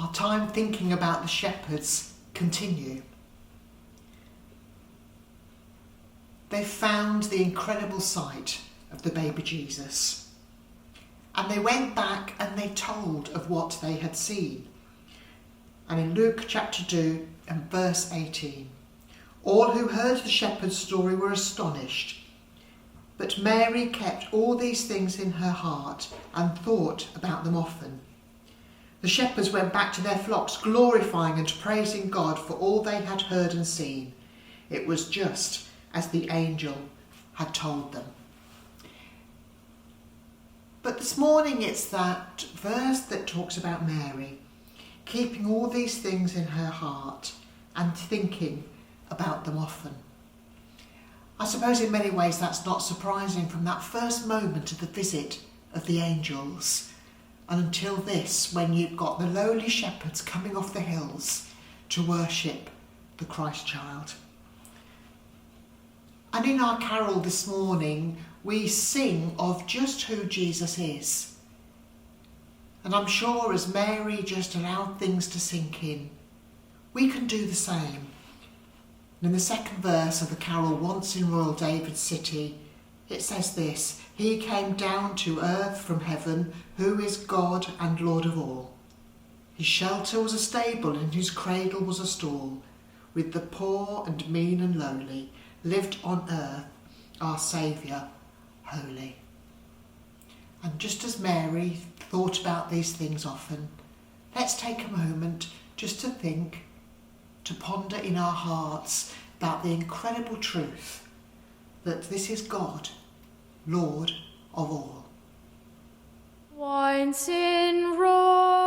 our time thinking about the shepherds continue. They found the incredible sight of the baby Jesus. And they went back and they told of what they had seen. And in Luke chapter 2 and verse 18, all who heard the shepherd's story were astonished. But Mary kept all these things in her heart and thought about them often. The shepherds went back to their flocks, glorifying and praising God for all they had heard and seen. It was just as the angel had told them. But this morning it's that verse that talks about Mary keeping all these things in her heart and thinking about them often. I suppose in many ways that's not surprising from that first moment of the visit of the angels and until this, when you've got the lowly shepherds coming off the hills to worship the Christ child. And in our carol this morning, we sing of just who Jesus is. And I'm sure as Mary just allowed things to sink in, we can do the same. And in the second verse of the carol, Once in Royal David's City, it says this: He came down to earth from heaven, who is God and Lord of all. His shelter was a stable and his cradle was a stall. With the poor and mean and lowly lived on earth our Saviour holy. And just as Mary thought about these things often, let's take a moment just to think, to ponder in our hearts about the incredible truth that this is God, Lord of all. Once in Rome.